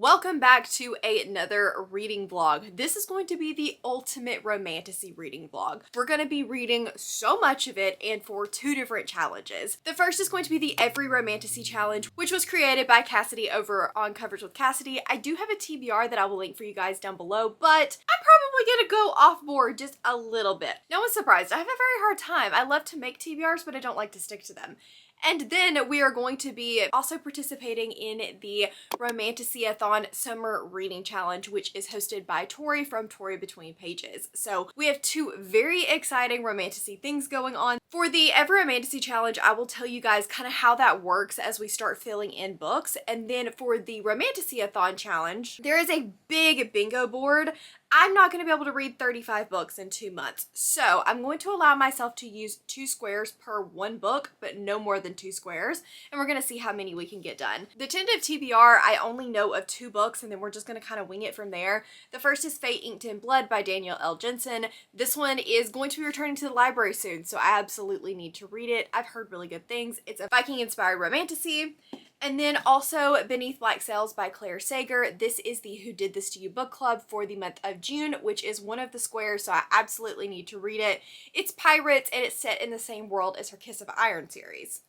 Welcome back to another reading vlog. This is going to be the ultimate romantasy reading vlog. We're going to be reading so much of it and for two different challenges. The first is going to be the Every Romantasy Challenge, which was created by Cassidy over on Covers with Cassidy. I do have a TBR that I will link for you guys down below, but I'm probably going to go off board just a little bit. No one's surprised. I have a very hard time. I love to make TBRs, but I don't like to stick to them. And then we are going to be also participating in the Romantasy-a-thon Summer Reading Challenge, which is hosted by Tori from Tori Between Pages. So we have two very exciting romantasy things going on. For the Ever Romantasy Challenge, I will tell you guys kind of how that works as we start filling in books. And then for the Romantasy-a-thon Challenge, there is a big bingo board. I'm not going to be able to read 35 books in 2 months, so I'm going to allow myself to use 2 squares per one book, but no more than 2 squares, and we're going to see how many we can get done. The tentative TBR, I only know of 2 books, and then we're just going to kind of wing it from there. The first is Bane and Blood by Danielle L. Jensen. This one is going to be returning to the library soon, so I absolutely need to read it. I've heard really good things. It's a Viking-inspired romantasy. And then also Beneath Black Sails by Claire Sager. This is the Who Did This To You book club for the month of June, which is one of the squares, so I absolutely need to read it. It's pirates and it's set in the same world as her Kiss of Iron series.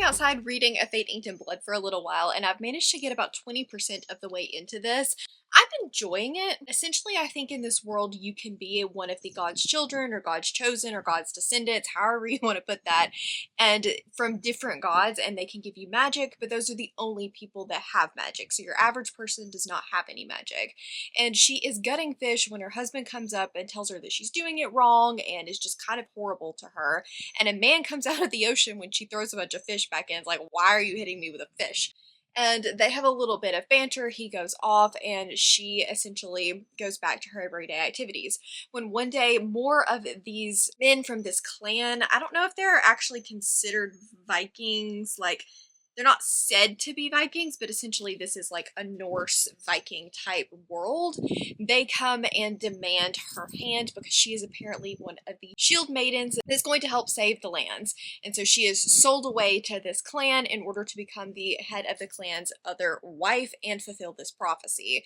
Outside reading A Fate Inked in Blood for a little while, and I've managed to get about 20% of the way into this. I'm enjoying it. Essentially, I think in this world you can be one of the God's children or God's chosen or God's descendants, however you want to put that, and from different gods, and they can give you magic, but those are the only people that have magic. So your average person does not have any magic. And she is gutting fish when her husband comes up and tells her that she's doing it wrong and is just kind of horrible to her. And a man comes out of the ocean when she throws a bunch of fish back in. It's like, why are you hitting me with a fish? And they have a little bit of banter. He goes off and she essentially goes back to her everyday activities. When one day more of these men from this clan, I don't know if they're actually considered Vikings, like they're not said to be Vikings, but essentially this is like a Norse Viking type world. They come and demand her hand because she is apparently one of the shield maidens that's going to help save the lands. And so she is sold away to this clan in order to become the head of the clan's other wife and fulfill this prophecy.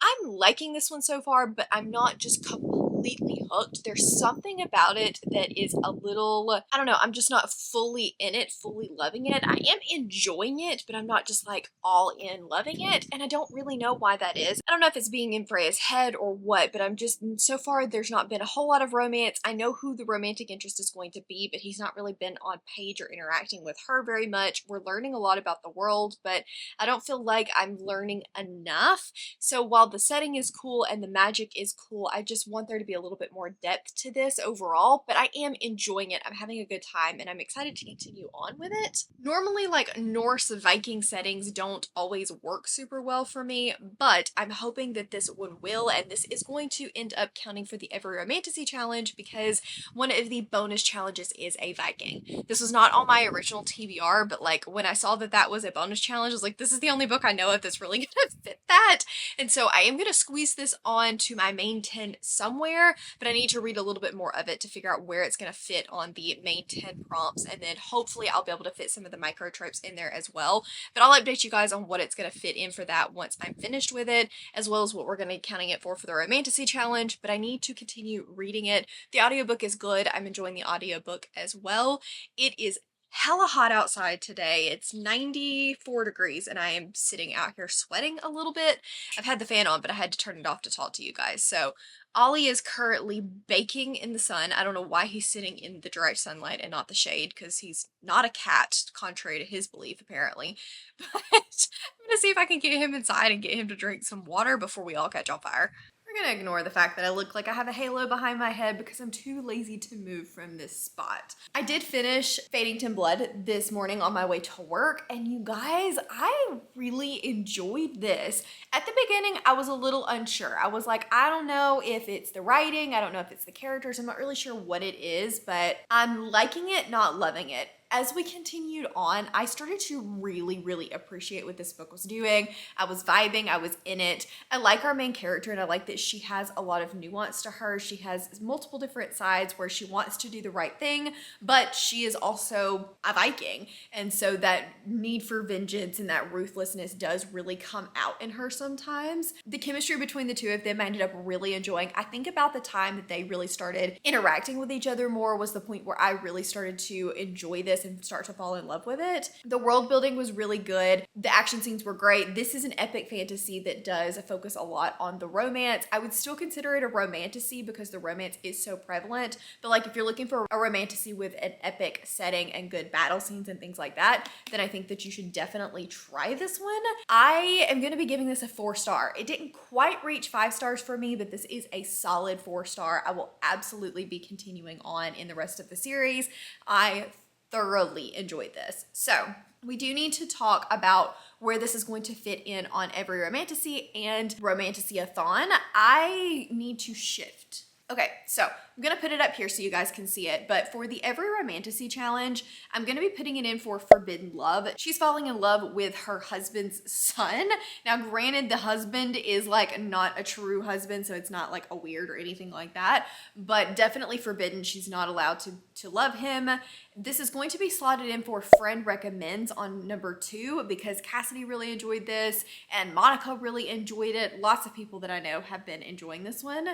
I'm liking this one so far, but I'm not just completely hooked. There's something about it that is a little, I don't know, I'm just not fully in it, fully loving it. I am enjoying it, but I'm not just like all in loving it, and I don't really know why that is. I don't know if it's being in Freya's head or what, but I'm just, so far there's not been a whole lot of romance. I know who the romantic interest is going to be, but he's not really been on page or interacting with her very much. We're learning a lot about the world, but I don't feel like I'm learning enough. So while the setting is cool and the magic is cool, I just want there to be a little bit more depth to this overall, but I am enjoying it. I'm having a good time and I'm excited to continue on with it. Normally, like Norse Viking settings don't always work super well for me, but I'm hoping that this one will, and this is going to end up counting for the Every Romantasy Challenge because one of the bonus challenges is a Viking. This was not on my original TBR, but like when I saw that that was a bonus challenge, I was like, this is the only book I know of that's really gonna fit that. And so I am gonna squeeze this on to my main 10 somewhere, but I need to read a little bit more of it to figure out where it's gonna fit on the main 10 prompts, and then hopefully I'll be able to fit some of the micro tropes in there as well. But I'll update you guys on what it's gonna fit in for that once I'm finished with it, as well as what we're gonna be counting it for the Romantasy Challenge, but I need to continue reading it. The audiobook is good. I'm enjoying the audiobook as well. It is hella hot outside today. It's 94 degrees and I am sitting out here sweating a little bit. I've had the fan on, but I had to turn it off to talk to you guys. So Ollie is currently baking in the sun. I don't know why he's sitting in the direct sunlight and not the shade, because he's not a cat, contrary to his belief apparently. But I'm gonna see if I can get him inside and get him to drink some water before we all catch on fire. gonna ignore the fact that I look like I have a halo behind my head because I'm too lazy to move from this spot. I did finish Fadington Blood this morning on my way to work, and you guys, I really enjoyed this. At the beginning, I was a little unsure. I was like, I don't know if it's the writing, I don't know if it's the characters, I'm not really sure what it is, but I'm liking it, not loving it. As we continued on, I started to really appreciate what this book was doing. I was vibing, I was in it. I like our main character, and I like that she has a lot of nuance to her. She has multiple different sides where she wants to do the right thing, but she is also a Viking. And so that need for vengeance and that ruthlessness does really come out in her sometimes. The chemistry between the two of them I ended up really enjoying. I think about the time that they really started interacting with each other more was the point where I really started to enjoy this and start to fall in love with it. The world building was really good. The action scenes were great. This is an epic fantasy that does focus a lot on the romance. I would still consider it a romantasy because the romance is so prevalent. But like if you're looking for a romantasy with an epic setting and good battle scenes and things like that, then I think that you should definitely try this one. I am going to be giving this a 4-star. It didn't quite reach 5 stars for me, but this is a solid 4-star. I will absolutely be continuing on in the rest of the series. I thoroughly enjoyed this. So we do need to talk about where this is going to fit in on Every Romantasy and Romantasy-a-thon. I need to shift. Okay, so I'm gonna put it up here so you guys can see it, but for the Every Romantasy challenge, I'm gonna be putting it in for Forbidden Love. She's falling in love with her husband's son. Now, granted, the husband is like not a true husband, so it's not like a weird or anything like that, but definitely forbidden. She's not allowed to love him. This is going to be slotted in for Friend Recommends on number 2 because Cassidy really enjoyed this and Monica really enjoyed it. Lots of people that I know have been enjoying this one.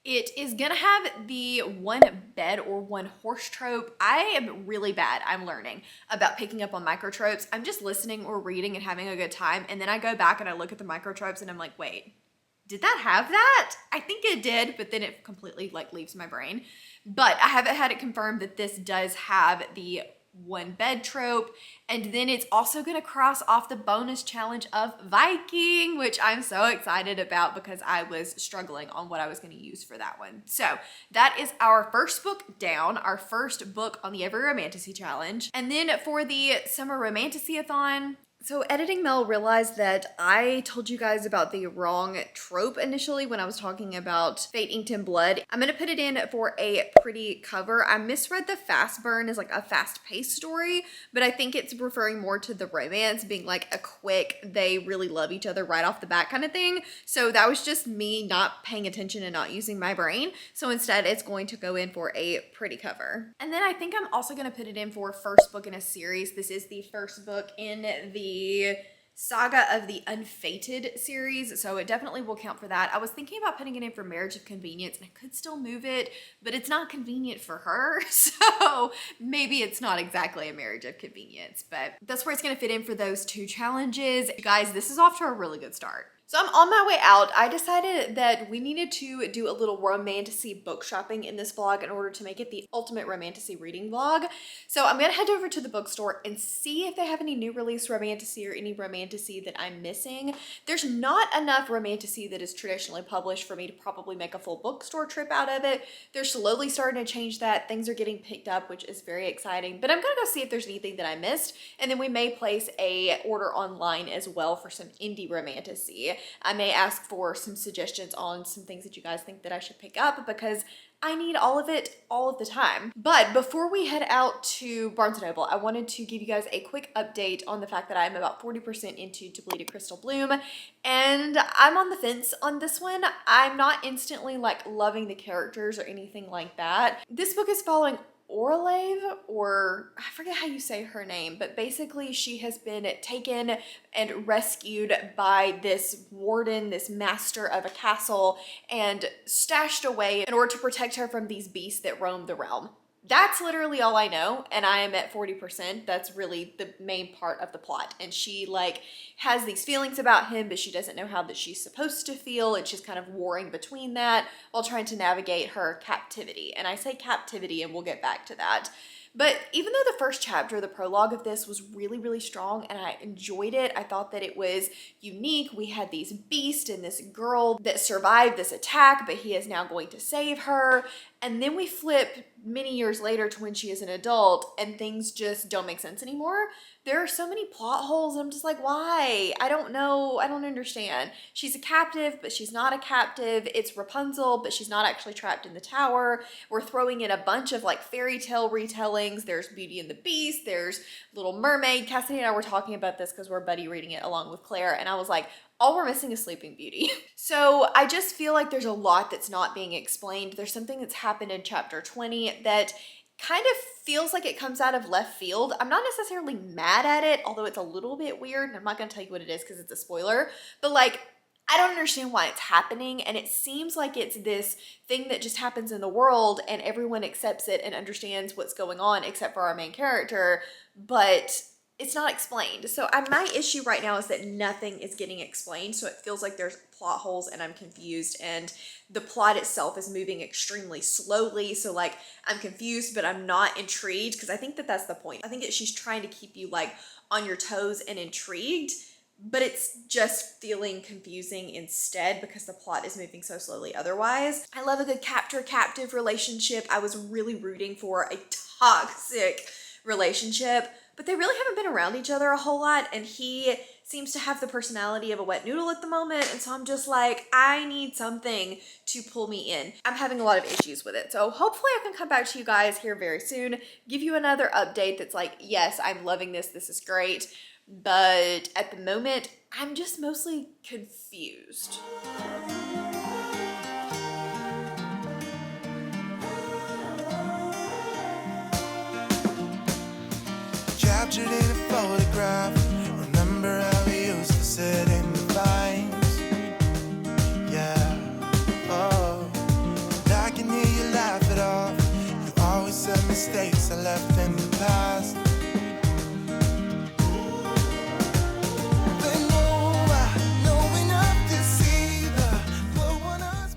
It is gonna have the one bed or one horse trope. I am really bad, I'm learning, about picking up on micro tropes. I'm just listening or reading and having a good time, and then I go back and I look at the micro tropes and I'm like, wait, did that have that? I think it did, but then it completely like leaves my brain. But I haven't had it confirmed that this does have the one bed trope, and then it's also going to cross off the bonus challenge of Viking, which I'm so excited about because I was struggling on what I was going to use for that one. So that is our first book down, our first book on the Every Romantasy challenge. And then for the Summer Romantasy-a-thon, so Editing Mel realized that I told you guys about the wrong trope initially when I was talking about Fadington Blood. I'm going to put it in for a pretty cover. I misread the fast burn as like a fast-paced story, but I think it's referring more to the romance being like a quick, they really love each other right off the bat kind of thing. So that was just me not paying attention and not using my brain. So instead it's going to go in for a pretty cover. And then I think I'm also going to put it in for first book in a series. This is the first book in the Saga of the Unfated series, so it definitely will count for that. I was thinking about putting it in for Marriage of Convenience, and I could still move it, but it's not convenient for her, so maybe it's not exactly a Marriage of Convenience, but that's where it's going to fit in for those 2 challenges. You guys, this is off to a really good start. So I'm on my way out. I decided that we needed to do a little romantasy book shopping in this vlog in order to make it the ultimate romantasy reading vlog. So I'm gonna head over to the bookstore and see if they have any new release romantasy or any romantasy that I'm missing. There's not enough romantasy that is traditionally published for me to probably make a full bookstore trip out of it. They're slowly starting to change that. Things are getting picked up, which is very exciting. But I'm gonna go see if there's anything that I missed, and then we may place a order online as well for some indie romantasy. I may ask for some suggestions on some things that you guys think that I should pick up because I need all of it all of the time. But before we head out to Barnes & Noble, I wanted to give you guys a quick update on the fact that I'm about 40% into To Bleed a Crystal Bloom, and I'm on the fence on this one. I'm not instantly like loving the characters or anything like that. This book is following Orlave, or I forget how you say her name, but basically she has been taken and rescued by this warden, this master of a castle, and stashed away in order to protect her from these beasts that roam the realm. That's literally all I know, and I am at 40%. That's really the main part of the plot. And she like has these feelings about him, but she doesn't know how that she's supposed to feel, and she's kind of warring between that while trying to navigate her captivity. And I say captivity, and we'll get back to that. But even though the first chapter, the prologue of this, was really, really strong and I enjoyed it, I thought that it was unique. We had these beasts and this girl that survived this attack, but he is now going to save her. And then we flip many years later to when she is an adult and things just don't make sense anymore. There are so many plot holes. I'm just like, why? I don't know. I don't understand. She's a captive, but she's not a captive. It's Rapunzel, but she's not actually trapped in the tower. We're throwing in a bunch of like fairy tale retellings. There's Beauty and the Beast. There's Little Mermaid. Cassidy and I were talking about this because we're buddy reading it along with Claire. And I was like, all we're missing is Sleeping Beauty. So I just feel like there's a lot that's not being explained. There's something that's happened in chapter 20 that kind of feels like it comes out of left field. I'm not necessarily mad at it, although it's a little bit weird, and I'm not going to tell you what it is because it's a spoiler, but like, I don't understand why it's happening, and it seems like it's this thing that just happens in the world and everyone accepts it and understands what's going on except for our main character, but it's not explained. So my issue right now is that nothing is getting explained, so it feels like there's plot holes and I'm confused, and the plot itself is moving extremely slowly, so like I'm confused but I'm not intrigued, because I think that that's the point. I think that she's trying to keep you like on your toes and intrigued, but it's just feeling confusing instead because the plot is moving so slowly otherwise. I love a good captor-captive relationship. I was really rooting for a toxic relationship, but they really haven't been around each other a whole lot, and he seems to have the personality of a wet noodle at the moment, and so I'm just like, I need something to pull me in. I'm having a lot of issues with it, so hopefully I can come back to you guys here very soon, give you another update that's like, yes, I'm loving this, this is great, but at the moment, I'm just mostly confused. Captured in a photograph. Remember how we used to sit in the vines? Yeah, oh. And I can hear you laugh it off. You always said mistakes I left in the past.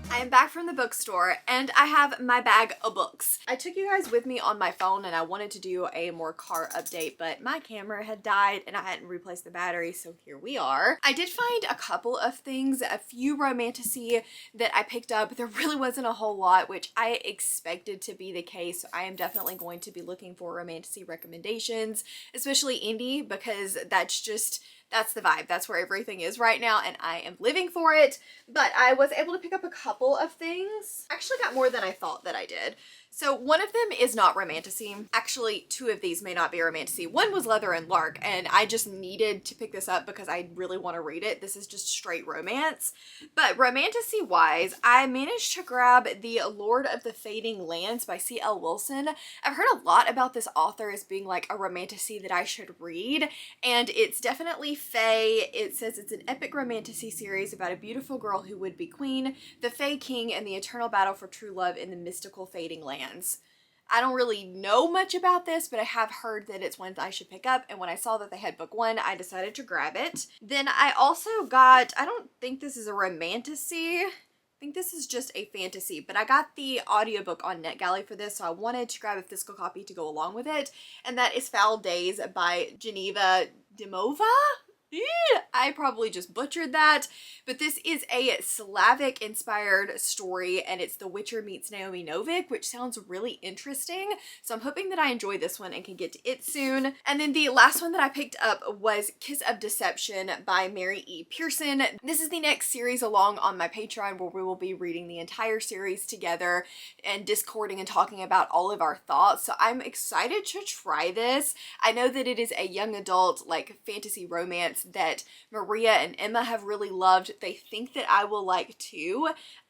I am back from the bookstore and I have my bag of books. I took you guys with me on my phone and I wanted to do a more car update, but my camera had died and I hadn't replaced the battery, so here we are. I did find a couple of things, a few romantasy that I picked up. There really wasn't a whole lot, which I expected to be the case. I am definitely going to be looking for romantasy recommendations, especially indie, because that's the vibe. That's where everything is right now and I am living for it. But I was able to pick up a couple of things. I actually got more than I thought that I did. So one of them is not romantasy. Actually, two of these may not be romantasy. One was Leather and Lark, and I just needed to pick this up because I really want to read it. This is just straight romance. But romantasy-wise, I managed to grab The Lord of the Fading Lands by C.L. Wilson. I've heard a lot about this author as being like a romantasy that I should read, and it's definitely fae. It says it's an epic romantasy series about a beautiful girl who would be queen, the Fae King, and the eternal battle for true love in the mystical fading lands. I don't really know much about this, but I have heard that it's one that I should pick up, and when I saw that they had book one, I decided to grab it. Then I also got, I don't think this is a romantasy, I think this is just a fantasy, but I got the audiobook on NetGalley for this, so I wanted to grab a physical copy to go along with it, and that is Foul Days by Geneva Dimova? I probably just butchered that, but this is a Slavic inspired story and it's The Witcher meets Naomi Novik, which sounds really interesting, so I'm hoping that I enjoy this one and can get to it soon. And then the last one that I picked up was Kiss of Deception by Mary E. Pearson. This is the next series along on my Patreon where we will be reading the entire series together and discording and talking about all of our thoughts, so I'm excited to try this. I know that it is a young adult like fantasy romance that Maria and Emma have really loved. They think that I will like too.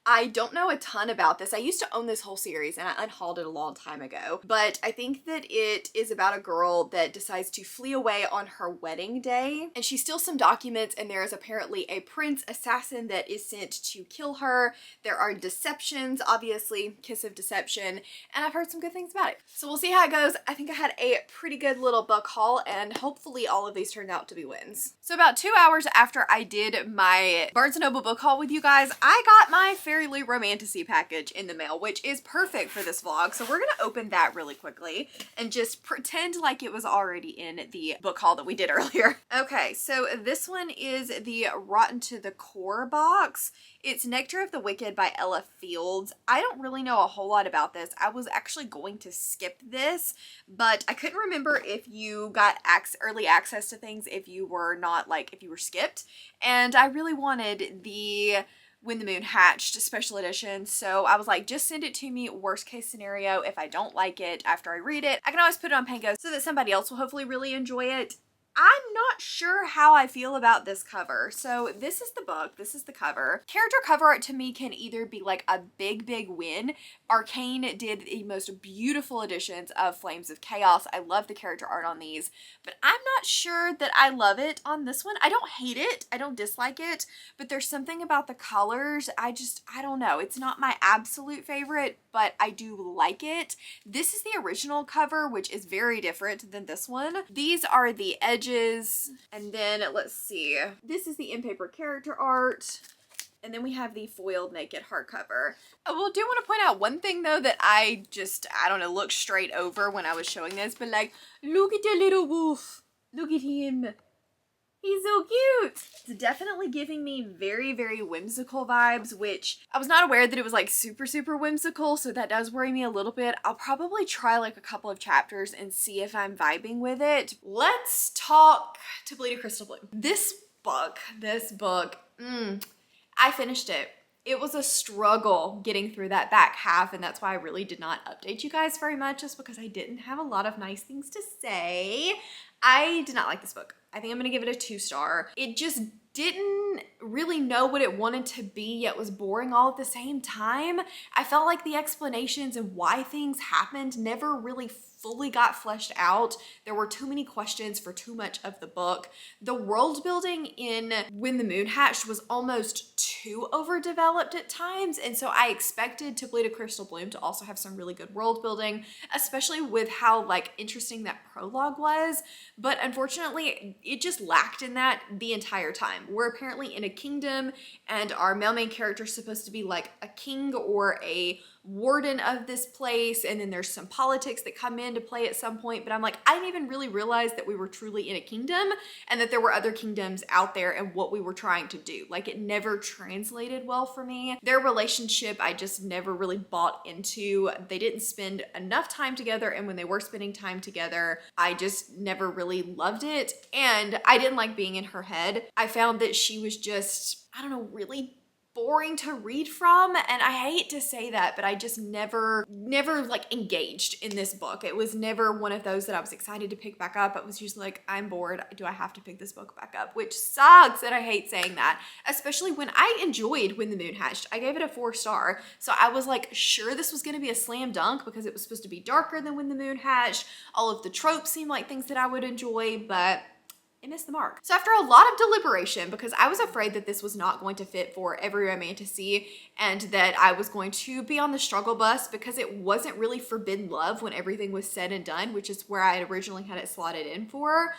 I don't know a ton about this. I used to own this whole series and I unhauled it a long time ago, but I think that it is about a girl that decides to flee away on her wedding day, and she steals some documents, and there is apparently a prince assassin that is sent to kill her. There are deceptions, obviously, Kiss of Deception, and I've heard some good things about it. So we'll see how it goes. I think I had a pretty good little book haul, and hopefully all of these turned out to be wins. So about 2 hours after I did my Barnes & Noble book haul with you guys, I got my FairyLoot FairyLoot romantasy package in the mail, which is perfect for this vlog. So we're gonna open that really quickly and just pretend like it was already in the book haul that we did earlier. Okay, so this one is the Rotten to the Core box. It's Nectar of the Wicked by Ella Fields. I don't really know a whole lot about this. I was actually going to skip this, but I couldn't remember if you got early access to things if you were not, like, if you were skipped. And I really wanted the When the Moon Hatched special edition, so I was like, just send it to me. Worst case scenario, if I don't like it after I read it, I can always put it on Pango so that somebody else will hopefully really enjoy it. I'm not sure how I feel about this cover. So this is the book, this is the cover. Character cover art to me can either be like a big win. Arcane did the most beautiful editions of Flames of Chaos. I love the character art on these, but I'm not sure that I love it on this one. I don't hate it, I don't dislike it, but there's something about the colors, I don't know. It's not my absolute favorite, but I do like it. This is the original cover, which is very different than this one. These are the edges. And then let's see, this is the in-paper character art, and then we have the foiled naked hardcover. I will do want to point out one thing though that I don't know, looked straight over when I was showing this, but like, look at the little wolf, look at him, he's so cute. It's definitely giving me very whimsical vibes, which I was not aware that it was like super whimsical, so that does worry me a little bit. I'll probably try like a couple of chapters and see if I'm vibing with it. Let's talk To Bleed a Crystal Bloom. This book, I finished it. It was a struggle getting through that back half, and that's why I really did not update you guys very much, just because I didn't have a lot of nice things to say. I did not like this book. I think I'm gonna give it a 2-star. It just didn't really know what it wanted to be, yet was boring all at the same time. I felt like the explanations and why things happened never really fully got fleshed out. There were too many questions for too much of the book. The world building in When the Moon Hatched was almost too overdeveloped at times, and so I expected To Bleed a Crystal Bloom to also have some really good world building, especially with how like interesting that prologue was, but unfortunately it just lacked in that the entire time. We're apparently in a kingdom, and our male main character is supposed to be like a king or a warden of this place, and then there's some politics that come into play at some point, but I'm like, I didn't even really realize that we were truly in a kingdom and that there were other kingdoms out there and what we were trying to do. Like, it never translated well for me. Their relationship, I just never really bought into. They didn't spend enough time together, and when they were spending time together, I just never really loved it, and I didn't like being in her head. I found that she was just, I don't know, really boring to read from, and I hate to say that, but I just never like engaged in this book. It was never one of those that I was excited to pick back up. It was just like, I'm bored, do I have to pick this book back up? Which sucks, and I hate saying that, especially when I enjoyed When the Moon Hatched. I gave it a 4-star, so I was like sure this was gonna be a slam dunk because it was supposed to be darker than When the Moon Hatched. All of the tropes seemed like things that I would enjoy, but it missed the mark. So after a lot of deliberation, because I was afraid that this was not going to fit for every romantasy and that I was going to be on the struggle bus because it wasn't really forbidden love when everything was said and done, which is where I had originally had it slotted in for.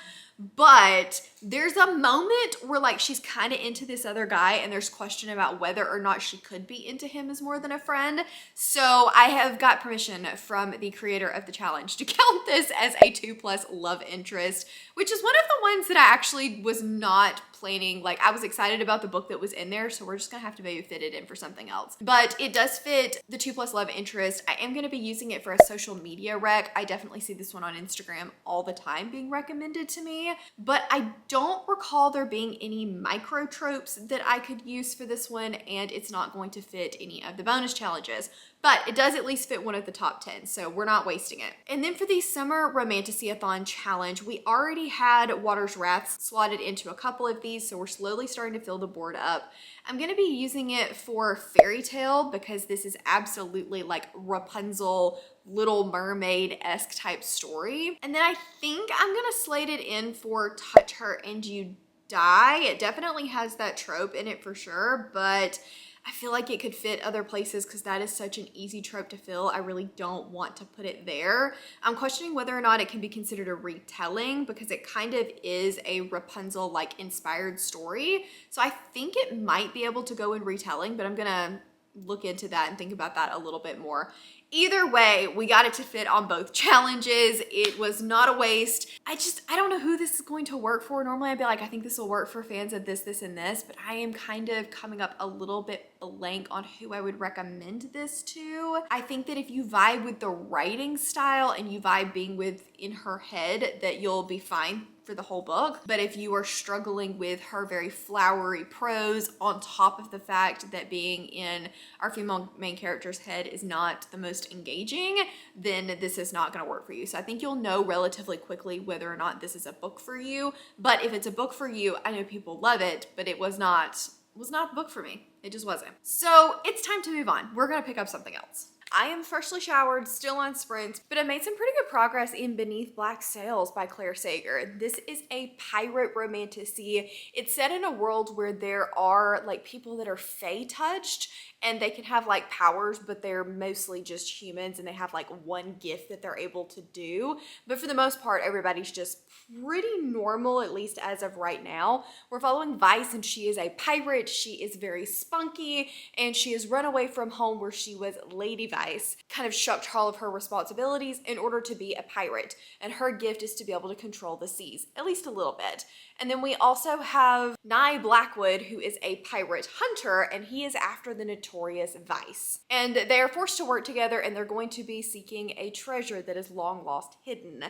But there's a moment where like she's kind of into this other guy, and there's question about whether or not she could be into him as more than a friend. So I have got permission from the creator of the challenge to count this as a 2+ love interest, which is one of the ones that I actually was not planning. Like, I was excited about the book that was in there, so we're just gonna have to maybe fit it in for something else. But it does fit the 2+ love interest. I am gonna be using it for a social media rec. I definitely see this one on Instagram all the time being recommended to me, but I don't recall there being any micro tropes that I could use for this one, and it's not going to fit any of the bonus challenges, but it does at least fit one of the top 10, so we're not wasting it. And then for the Summer Romantasy-a-thon challenge, we already had Water's Wrath slotted into a couple of these, so we're slowly starting to fill the board up. I'm gonna be using it for Fairy Tale because this is absolutely like Rapunzel, Little Mermaid-esque type story. And then I think I'm gonna slate it in for Touch Her and You Die. It definitely has that trope in it for sure, but I feel like it could fit other places because that is such an easy trope to fill. I really don't want to put it there. I'm questioning whether or not it can be considered a retelling because it kind of is a Rapunzel like inspired story. So I think it might be able to go in retelling, but I'm gonna look into that and think about that a little bit more. Either way, we got it to fit on both challenges. It was not a waste. I don't know who this is going to work for. Normally I'd be like, I think this will work for fans of this, this, and this, but I am kind of coming up a little bit blank on who I would recommend this to. I think that if you vibe with the writing style and you vibe being within her head, that you'll be fine for the whole book. But if you are struggling with her very flowery prose on top of the fact that being in our female main character's head is not the most engaging, then this is not going to work for you. So I think you'll know relatively quickly whether or not this is a book for you. But if it's a book for you, I know people love it, but it was not the book for me. It just wasn't. So it's time to move on. We're going to pick up something else. I am freshly showered, still on sprints, but I made some pretty good progress in Beneath Black Sails by Claire Sager. This is a pirate romantasy. It's set in a world where there are like people that are fae touched and they can have like powers, but they're mostly just humans and they have like one gift that they're able to do. But for the most part, everybody's just pretty normal, at least as of right now. We're following Vice and she is a pirate. She is very spunky and she has run away from home where she was Lady Vice, kind of shucked all of her responsibilities in order to be a pirate. And her gift is to be able to control the seas, at least a little bit. And then we also have Nye Blackwood, who is a pirate hunter, and he is after the notorious Vice. And they are forced to work together and they're going to be seeking a treasure that is long lost hidden.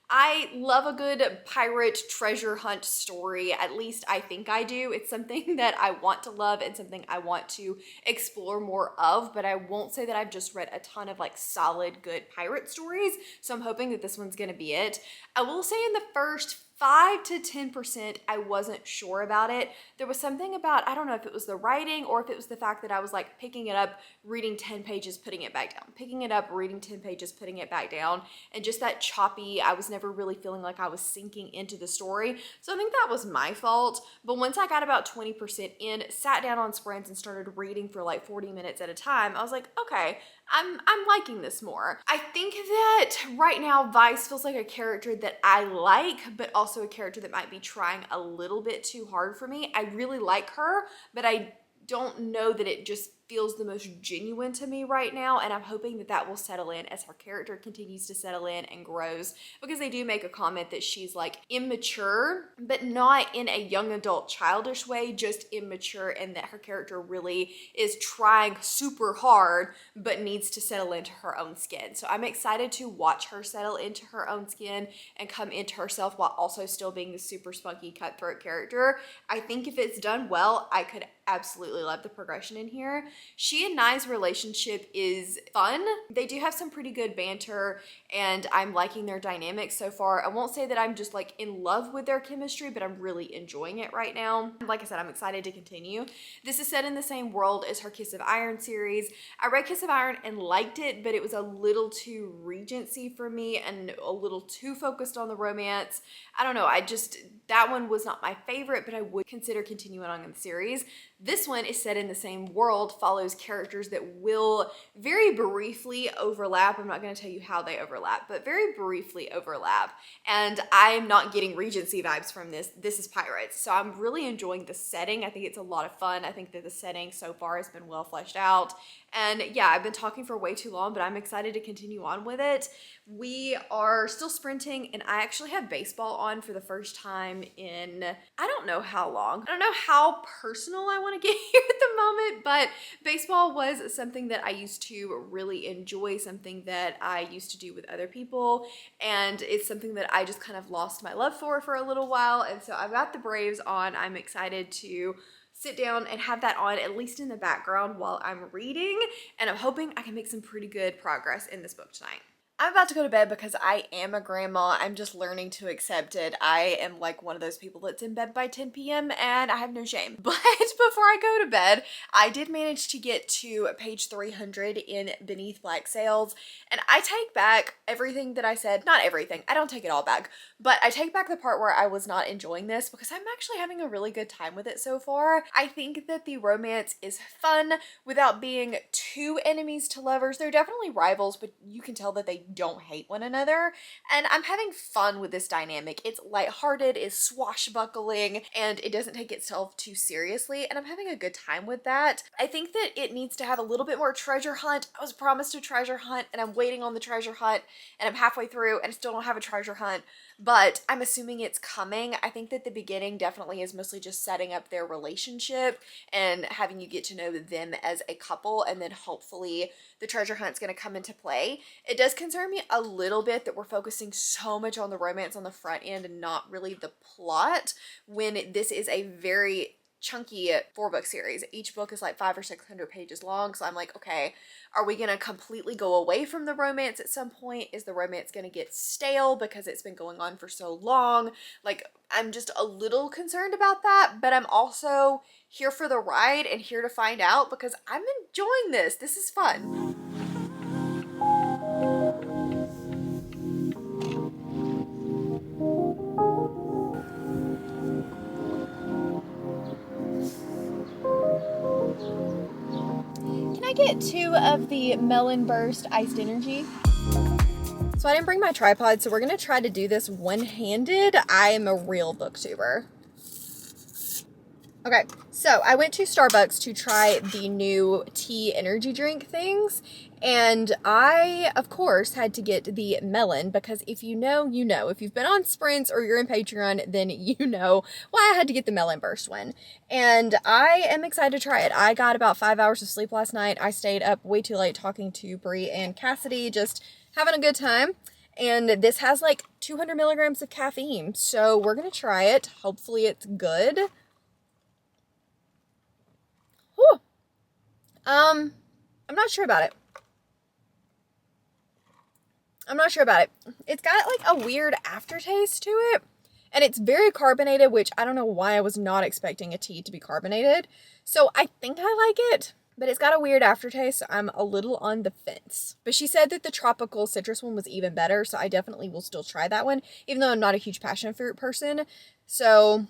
I love a good pirate treasure hunt story, at least I think I do. It's something that I want to love and something I want to explore more of, but I won't say that I've just read a ton of like solid good pirate stories, so I'm hoping that this one's gonna be it. I will say in the first 5 to 10%, I wasn't sure about it. There was something about, I don't know if it was the writing or if it was the fact that I was like picking it up, reading 10 pages, putting it back down, picking it up, reading 10 pages, putting it back down, and just that choppy, I was never really feeling like I was sinking into the story. So I think that was my fault. But once I got about 20% in, sat down on sprints and started reading for like 40 minutes at a time, I was like, okay, I'm liking this more. I think that right now Vice feels like a character that I like, but also a character that might be trying a little bit too hard for me. I really like her, but I don't know that it just feels the most genuine to me right now, and I'm hoping that that will settle in as her character continues to settle in and grows, because they do make a comment that she's like immature, but not in a young adult childish way, just immature, and that her character really is trying super hard but needs to settle into her own skin. So I'm excited to watch her settle into her own skin and come into herself while also still being the super spunky cutthroat character. I think if it's done well, I could absolutely love the progression in here. She and Nye's relationship is fun. They do have some pretty good banter and I'm liking their dynamics so far. I won't say that I'm just like in love with their chemistry, but I'm really enjoying it right now. Like I said, I'm excited to continue. This is set in the same world as her Kiss of Iron series. I read Kiss of Iron and liked it, but it was a little too Regency for me and a little too focused on the romance. I don't know, that one was not my favorite, but I would consider continuing on in the series. This one is set in the same world, follows characters that will very briefly overlap. I'm not going to tell you how they overlap, but very briefly overlap. And I'm not getting Regency vibes from this. This is Pirates. So I'm really enjoying the setting. I think it's a lot of fun. I think that the setting so far has been well fleshed out. And yeah, I've been talking for way too long, but I'm excited to continue on with it. We are still sprinting and I actually have baseball on for the first time in, I don't know how long. I don't know how personal I want to get here at the moment, but baseball was something that I used to really enjoy, something that I used to do with other people, and it's something that I just kind of lost my love for a little while. And so I've got the Braves on. I'm excited to sit down and have that on at least in the background while I'm reading, and I'm hoping I can make some pretty good progress in this book tonight. I'm about to go to bed because I am a grandma. I'm just learning to accept it. I am like one of those people that's in bed by 10 p.m. and I have no shame. But before I go to bed, I did manage to get to page 300 in Beneath Black Sails, and I take back everything that I said. Not everything. I don't take it all back, but I take back the part where I was not enjoying this because I'm actually having a really good time with it so far. I think that the romance is fun without being too enemies to lovers. They're definitely rivals, but you can tell that they definitely don't hate one another. And I'm having fun with this dynamic. It's lighthearted, it's swashbuckling, and it doesn't take itself too seriously, and I'm having a good time with that. I think that it needs to have a little bit more treasure hunt. I was promised a treasure hunt, and I'm waiting on the treasure hunt, and I'm halfway through, and I still don't have a treasure hunt, but I'm assuming it's coming. I think that the beginning definitely is mostly just setting up their relationship and having you get to know them as a couple, and then hopefully the treasure hunt's going to come into play. It does concern me a little bit that we're focusing so much on the romance on the front end and not really the plot, when this is a very chunky 4-book series. Each book is like 500 or 600 pages long, so I'm like, okay, are we gonna completely go away from the romance at some point? Is the romance gonna get stale because it's been going on for so long? Like, I'm just a little concerned about that, but I'm also here for the ride and here to find out because I'm enjoying this. This is fun. Can I get 2 of the Melon Burst Iced Energy? So I didn't bring my tripod, so we're gonna try to do this one-handed. I am a real booktuber. Okay, so I went to Starbucks to try the new tea energy drink things, and I, of course, had to get the melon because if you know, you know. If you've been on Sprints or you're in Patreon, then you know why I had to get the Melon Burst one. And I am excited to try it. I got about 5 hours of sleep last night. I stayed up way too late talking to Brie and Cassidy, just having a good time. And this has like 200 milligrams of caffeine, so we're gonna try it. Hopefully it's good. Whew. I'm not sure about it. It's got like a weird aftertaste to it, and it's very carbonated, which I don't know why I was not expecting a tea to be carbonated. So I think I like it, but it's got a weird aftertaste, so I'm a little on the fence. But she said that the tropical citrus one was even better, so I definitely will still try that one, even though I'm not a huge passion fruit person. So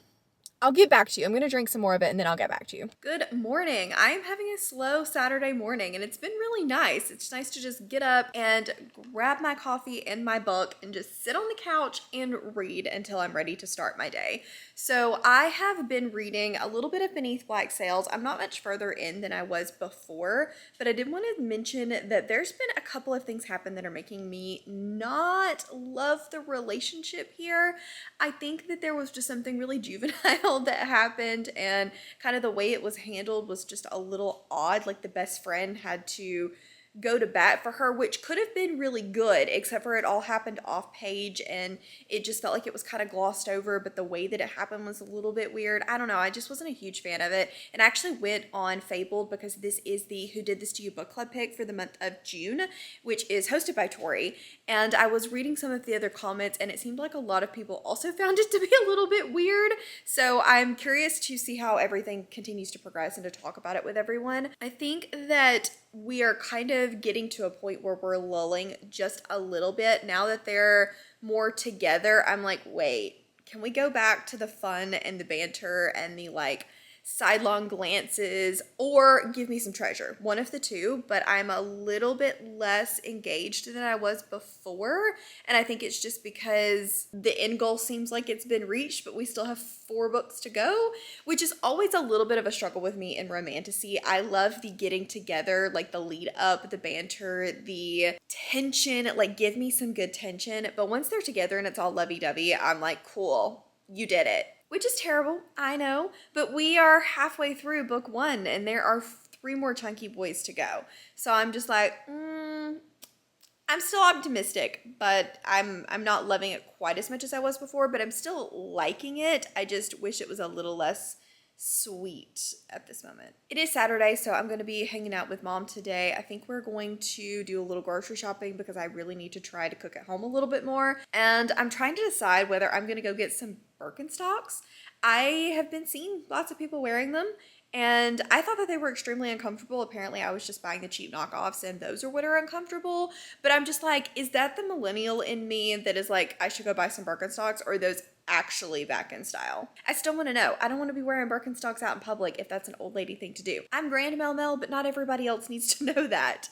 I'll get back to you. I'm going to drink some more of it and then I'll get back to you. Good morning. I am having a slow Saturday morning and it's been really nice. It's nice to just get up and grab my coffee and my book and just sit on the couch and read until I'm ready to start my day. So I have been reading a little bit of Beneath Black Sails. I'm not much further in than I was before, but I did want to mention that there's been a couple of things happen that are making me not love the relationship here. I think that there was just something really juvenile that happened, and kind of the way it was handled was just a little odd. Like the best friend had to go to bat for her, which could have been really good, except for it all happened off page and it just felt like it was kind of glossed over, but the way that it happened was a little bit weird. I don't know, I just wasn't a huge fan of it. And I actually went on Fabled because this is the Who Did This To You book club pick for the month of June, which is hosted by Tori, and I was reading some of the other comments and it seemed like a lot of people also found it to be a little bit weird. So I'm curious to see how everything continues to progress and to talk about it with everyone. I think that we are kind of getting to a point where we're lulling just a little bit. Now that they're more together, I'm like, wait, can we go back to the fun and the banter and the like sidelong glances, or give me some treasure? One of the two, but I'm a little bit less engaged than I was before, and I think it's just because the end goal seems like it's been reached, but we still have 4 books to go, which is always a little bit of a struggle with me in romantasy. I love the getting together, like the lead up, the banter, the tension, like give me some good tension, but once they're together and it's all lovey-dovey, I'm like, cool, you did it. Which is terrible, I know, but we are halfway through book 1 and there are 3 more chunky boys to go. So I'm just like, I'm still optimistic, but I'm not loving it quite as much as I was before, but I'm still liking it. I just wish it was a little less sweet at this moment. It is Saturday, so I'm going to be hanging out with Mom today. I think we're going to do a little grocery shopping because I really need to try to cook at home a little bit more. And I'm trying to decide whether I'm going to go get some Birkenstocks. I have been seeing lots of people wearing them, and I thought that they were extremely uncomfortable. Apparently, I was just buying the cheap knockoffs, and those are what are uncomfortable. But I'm just like, is that the millennial in me that is like, I should go buy some Birkenstocks, or are those actually back in style? I still want to know. I don't want to be wearing Birkenstocks out in public if that's an old lady thing to do. I'm Grand Mel Mel, but not everybody else needs to know that.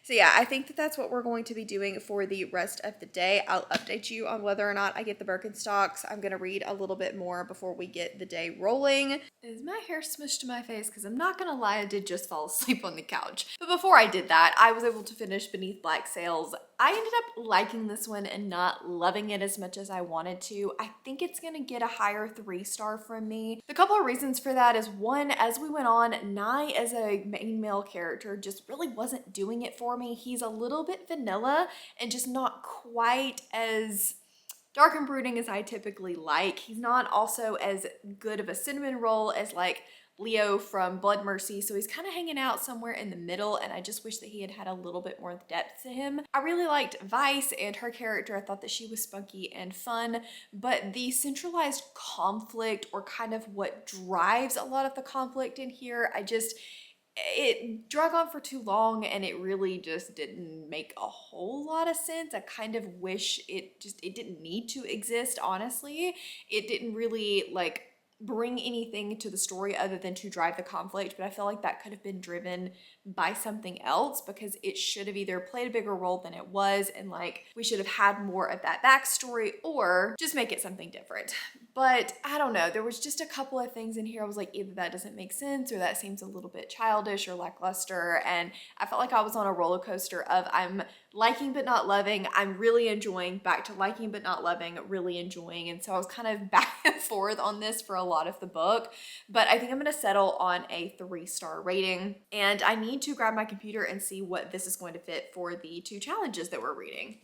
So yeah, I think that that's what we're going to be doing for the rest of the day. I'll update you on whether or not I get the Birkenstocks. I'm going to read a little bit more before we get the day rolling. Is my hair smushed to my face? Because I'm not going to lie, I did just fall asleep on the couch. But before I did that, I was able to finish Beneath Black Sails. I ended up liking this one and not loving it as much as I wanted to. I think it's going to get a higher 3-star from me. The couple of reasons for that is, one, as we went on, Nye as a main male character just really wasn't doing it for me. He's a little bit vanilla and just not quite as dark and brooding as I typically like. He's not also as good of a cinnamon roll as like Leo from Blood Mercy, so he's kind of hanging out somewhere in the middle, and I just wish that he had had a little bit more depth to him. I really liked Vice and her character. I thought that she was spunky and fun, but the centralized conflict, or kind of what drives a lot of the conflict in here, it drug on for too long, and it really just didn't make a whole lot of sense. I kind of wish it didn't need to exist, honestly. It didn't really like bring anything to the story other than to drive the conflict, but I feel like that could have been driven by something else, because it should have either played a bigger role than it was, and like we should have had more of that backstory, or just make it something different. But I don't know, there was just a couple of things in here I was like, either that doesn't make sense, or that seems a little bit childish or lackluster, and I felt like I was on a roller coaster of I'm liking but not loving, I'm really enjoying, back to liking but not loving, really enjoying. And so I was kind of back and forth on this for a lot of the book, but I think I'm going to settle on a 3-star rating, and I need to grab my computer and see what this is going to fit for the 2 challenges that we're reading.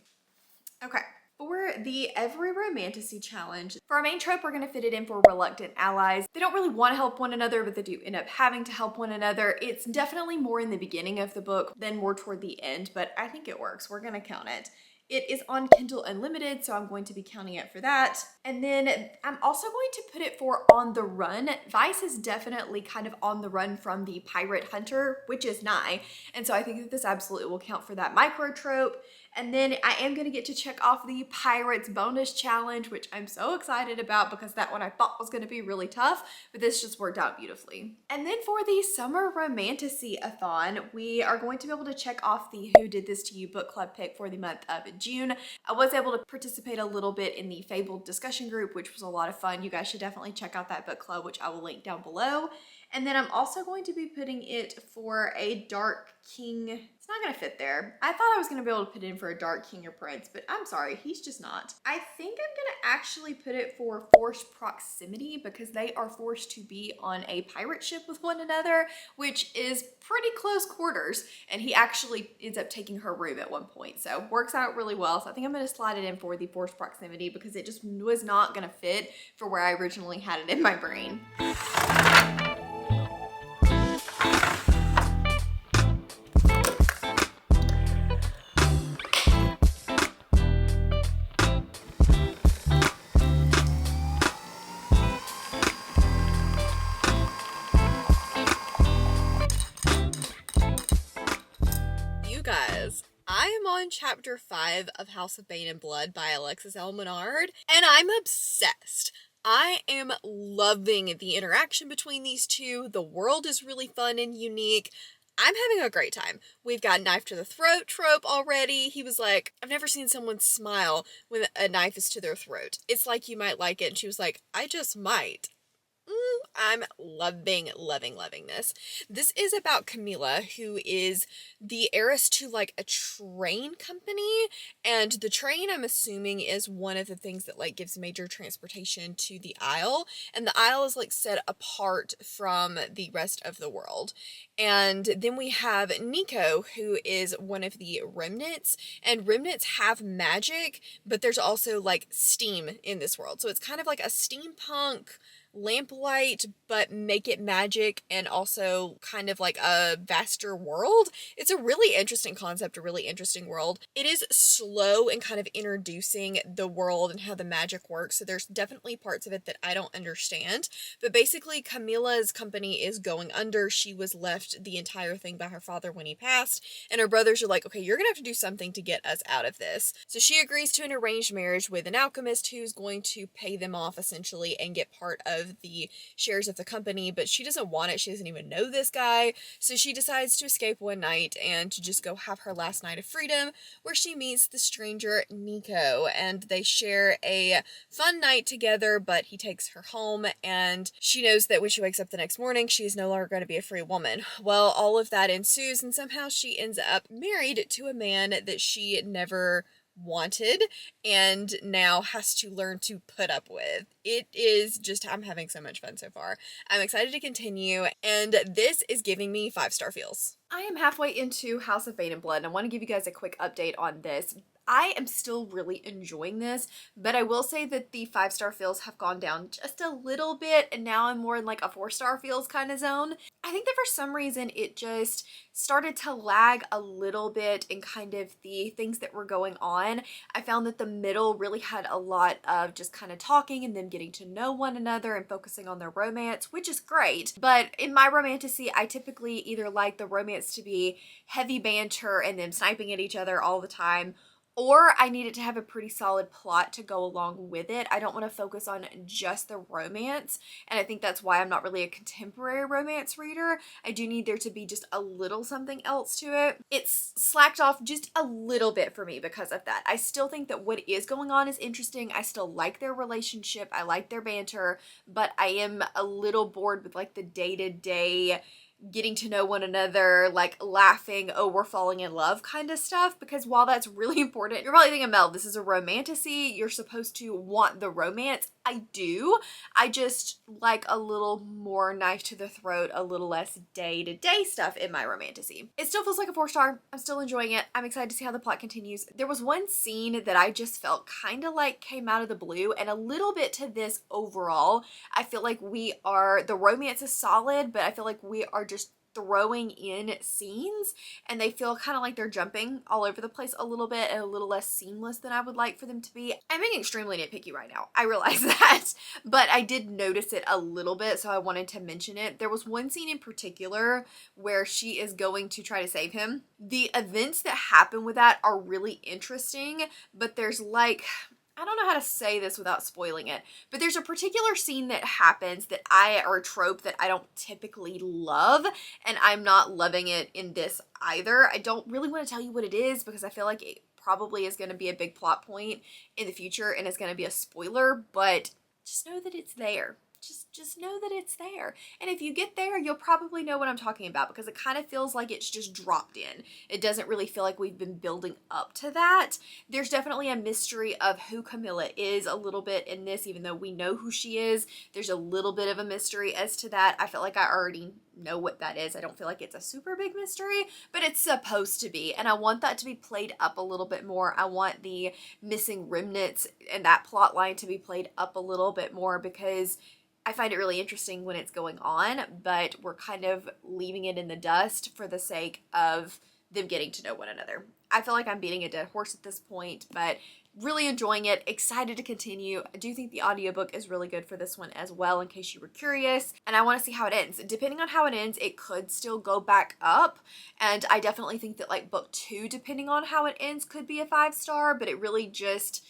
Okay. For the Every Romantasy challenge, for our main trope, we're going to fit it in for reluctant allies. They don't really want to help one another, but they do end up having to help one another. It's definitely more in the beginning of the book than more toward the end, but I think it works. We're going to count it. It is on Kindle Unlimited, so I'm going to be counting it for that. And then I'm also going to put it for On the Run. Vice is definitely kind of on the run from the pirate hunter, which is Nye. And so I think that this absolutely will count for that micro trope. And then I am going to get to check off the Pirates bonus challenge, which I'm so excited about, because that one I thought was going to be really tough, but this just worked out beautifully. And then for the Summer Romantasy-a-thon, we are going to be able to check off the Who Did This to You book club pick for the month of June. I was able to participate a little bit in the Fabled discussion group, which was a lot of fun. You guys should definitely check out that book club, which I will link down below. And then I'm also going to be putting it for a Dark King. It's not going to fit there. I thought I was going to be able to put it in for a Dark King or Prince, but I'm sorry, he's just not. I think I'm going to actually put it for Forced Proximity, because they are forced to be on a pirate ship with one another, which is pretty close quarters, and he actually ends up taking her room at one point, so works out really well. So I think I'm going to slide it in for the Forced Proximity, because it just was not going to fit for where I originally had it in my brain. I am on chapter 5 of House of Bane and Blood by Alexis L. Menard, and I'm obsessed. I am loving the interaction between these two. The world is really fun and unique. I'm having a great time. We've got knife to the throat trope already. He was like, I've never seen someone smile when a knife is to their throat. It's like you might like it. And she was like, I just might. I'm loving this. This is about Camilla, who is the heiress to like a train company, and the train, I'm assuming, is one of the things that like gives major transportation to the Isle, and the Isle is like set apart from the rest of the world. And then we have Nico, who is one of the remnants, and remnants have magic, but there's also like steam in this world, so it's kind of like a steampunk lamplight, but make it magic, and also kind of like a vaster world. It's a really interesting concept, a really interesting world. It is slow and kind of introducing the world and how the magic works, so there's definitely parts of it that I don't understand. But basically, Camilla's company is going under. She was left the entire thing by her father when he passed, and her brothers are like, okay, you're gonna have to do something to get us out of this. So she agrees to an arranged marriage with an alchemist who's going to pay them off essentially and get part of of the shares of the company, but she doesn't want it. She doesn't even know this guy. So she decides to escape one night and to just go have her last night of freedom, where she meets the stranger Nico, and they share a fun night together, but he takes her home, and she knows that when she wakes up the next morning, she's no longer going to be a free woman. Well, all of that ensues, and somehow she ends up married to a man that she never wanted and now has to learn to put up with. It is just, I'm having so much fun so far. I'm excited to continue, and this is giving me 5-star feels. I am halfway into House of Bane and Blood, and I want to give you guys a quick update on this. I am still really enjoying this, but I will say that the 5-star feels have gone down just a little bit, and now I'm more in like a 4-star feels kind of zone. I think that for some reason it just started to lag a little bit in kind of the things that were going on. I found that the middle really had a lot of just kind of talking and them getting to know one another and focusing on their romance, which is great. But in my romantasy, I typically either like the romance to be heavy banter and them sniping at each other all the time, or I need it to have a pretty solid plot to go along with it. I don't want to focus on just the romance, and I think that's why I'm not really a contemporary romance reader. I do need there to be just a little something else to it. It's slacked off just a little bit for me because of that. I still think that what is going on is interesting. I still like their relationship. I like their banter, but I am a little bored with like the day-to-day getting to know one another, like laughing, oh, we're falling in love kind of stuff, because while that's really important, you're probably thinking, Mel, this is a romantasy, you're supposed to want the romance. I do. I just like a little more knife to the throat, a little less day-to-day stuff in my romantasy. It still feels like a 4-star. I'm still enjoying it. I'm excited to see how the plot continues. There was one scene that I just felt kind of like came out of the blue, and a little bit to this overall. I feel like the romance is solid, but I feel like we are just throwing in scenes, and they feel kind of like they're jumping all over the place a little bit and a little less seamless than I would like for them to be. I'm being extremely nitpicky right now. I realize that, but I did notice it a little bit, so I wanted to mention it. There was one scene in particular where she is going to try to save him. The events that happen with that are really interesting, but there's like, I don't know how to say this without spoiling it, but there's a particular scene that happens or a trope that I don't typically love, and I'm not loving it in this either. I don't really want to tell you what it is because I feel like it probably is going to be a big plot point in the future and it's going to be a spoiler, but just know that it's there. Just know that it's there. And if you get there, you'll probably know what I'm talking about because it kind of feels like it's just dropped in. It doesn't really feel like we've been building up to that. There's definitely a mystery of who Camilla is a little bit in this, even though we know who she is. There's a little bit of a mystery as to that. I feel like I already know what that is. I don't feel like it's a super big mystery, but it's supposed to be. And I want that to be played up a little bit more. I want the missing remnants and that plot line to be played up a little bit more because I find it really interesting when it's going on, but we're kind of leaving it in the dust for the sake of them getting to know one another. I feel like I'm beating a dead horse at this point, but really enjoying it, excited to continue. I do think the audiobook is really good for this one as well, in case you were curious, and I want to see how it ends. Depending on how it ends, it could still go back up, and I definitely think that like book 2, depending on how it ends, could be a 5-star, but it really just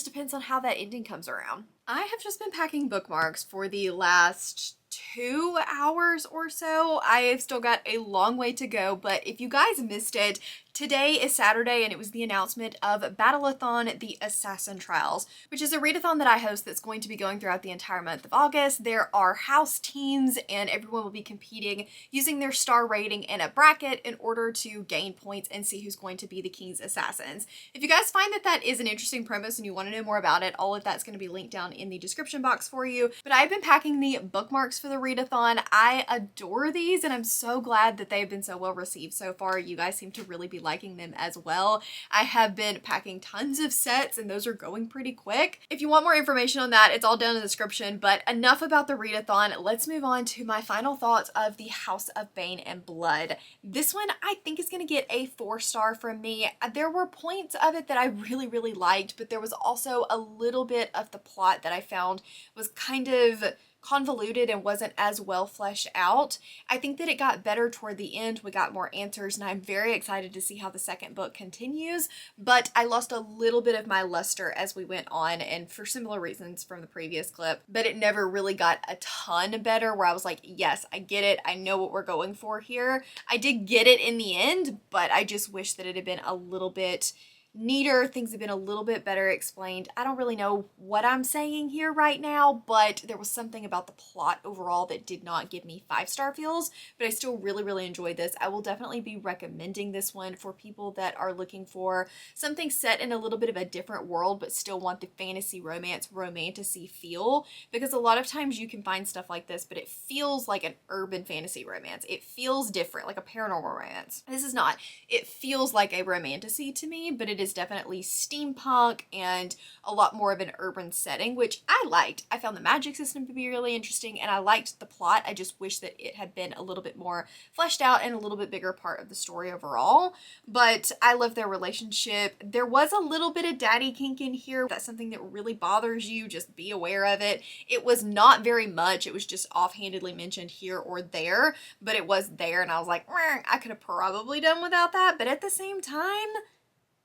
depends on how that ending comes around. I have just been packing bookmarks for the last 2 hours or so. I have still got a long way to go, but if you guys missed it, today is Saturday and it was the announcement of Readathon, the Assassin Trials, which is a readathon that I host that's going to be going throughout the entire month of August. There are house teams and everyone will be competing using their star rating and a bracket in order to gain points and see who's going to be the King's Assassins. If you guys find that that is an interesting premise and you want to know more about it, all of that's going to be linked down in the description box for you. But I've been packing the bookmarks for the readathon. I adore these and I'm so glad that they've been so well received so far. You guys seem to really be liking them as well. I have been packing tons of sets and those are going pretty quick. If you want more information on that, it's all down in the description, but enough about the readathon. Let's move on to my final thoughts of the House of Bane and Blood. This one I think is going to get a 4-star from me. There were points of it that I really liked, but there was also a little bit of the plot that I found was kind of convoluted and wasn't as well fleshed out. I think that it got better toward the end. We got more answers, and I'm very excited to see how the second book continues, but I lost a little bit of my luster as we went on, and for similar reasons from the previous clip, but it never really got a ton better where I was like, yes, I get it. I know what we're going for here. I did get it in the end, but I just wish that it had been a little bit neater, things have been a little bit better explained. I don't really know what I'm saying here right now, but there was something about the plot overall that did not give me 5-star feels, but I still really enjoyed this. I will definitely be recommending this one for people that are looking for something set in a little bit of a different world, but still want the fantasy romance, romantasy feel, because a lot of times you can find stuff like this, but it feels like an urban fantasy romance. It feels different, like a paranormal romance. This is not. It feels like a romantasy to me, but it is definitely steampunk and a lot more of an urban setting, which I liked. I found the magic system to be really interesting, and I liked the plot. I just wish that it had been a little bit more fleshed out and a little bit bigger part of the story overall. But I love their relationship. There was a little bit of daddy kink in here. If that's something that really bothers you, just be aware of it. It was not very much. It was just offhandedly mentioned here or there, but it was there, and I was like, I could have probably done without that. But at the same time,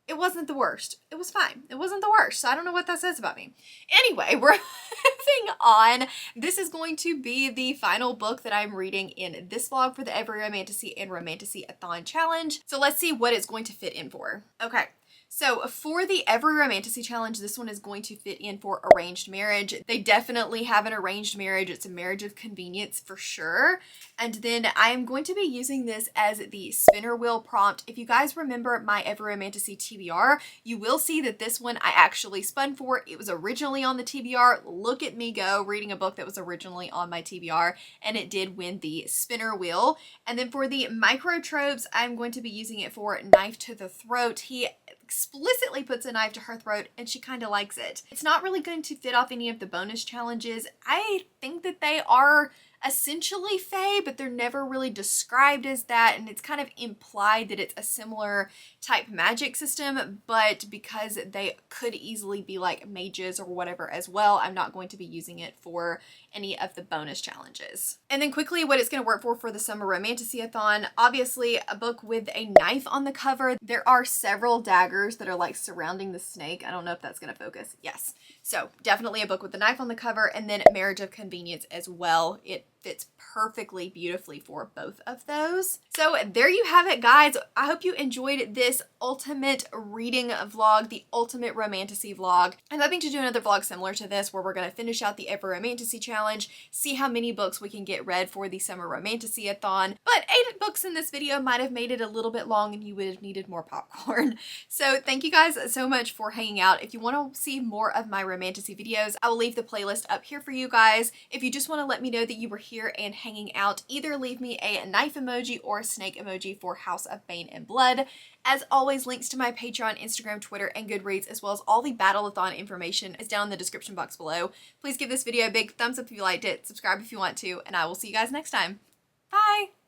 it wasn't the worst. It was fine. It wasn't the worst. So I don't know what that says about me. Anyway, we're moving on. This is going to be the final book that I'm reading in this vlog for the Every Romantasy and Romantasy-a-thon challenge. So let's see what it's going to fit in for. Okay. So for the Every Romantasy challenge, this one is going to fit in for arranged marriage. They definitely have an arranged marriage. It's a marriage of convenience for sure. And then I am going to be using this as the spinner wheel prompt. If you guys remember my Every Romantasy TBR, you will see that this one I actually spun for. It was originally on the TBR. Look at me go, reading a book that was originally on my TBR, and it did win the spinner wheel. And then for the micro tropes, I'm going to be using it for knife to the throat. He explicitly puts a knife to her throat, and she kind of likes it. It's not really going to fit off any of the bonus challenges. I think that they are essentially fae, but they're never really described as that, and it's kind of implied that it's a similar type magic system, but because they could easily be like mages or whatever as well, I'm not going to be using it for any of the bonus challenges. And then quickly, what it's going to work for the Summer Romantasy-a-thon, obviously a book with a knife on the cover. There are several daggers that are like surrounding the snake. I don't know if that's going to focus. Yes. So definitely a book with the knife on the cover, and then Marriage of Convenience as well. It fits perfectly beautifully for both of those. So there you have it, guys. I hope you enjoyed this ultimate reading vlog, the ultimate romantasy vlog. I'm hoping to do another vlog similar to this where we're going to finish out the Every Romantasy challenge, see how many books we can get read for the Summer Romantasy-a-thon. But 8 books in this video might have made it a little bit long and you would have needed more popcorn. So thank you guys so much for hanging out. If you want to see more of my romantasy videos, I will leave the playlist up here for you guys. If you just want to let me know that you were here and hanging out, either leave me a knife emoji or a snake emoji for House of Bane and Blood. As always, links to my Patreon, Instagram, Twitter, and Goodreads, as well as all the Readathon information is down in the description box below. Please give this video a big thumbs up if you liked it, subscribe if you want to, and I will see you guys next time. Bye!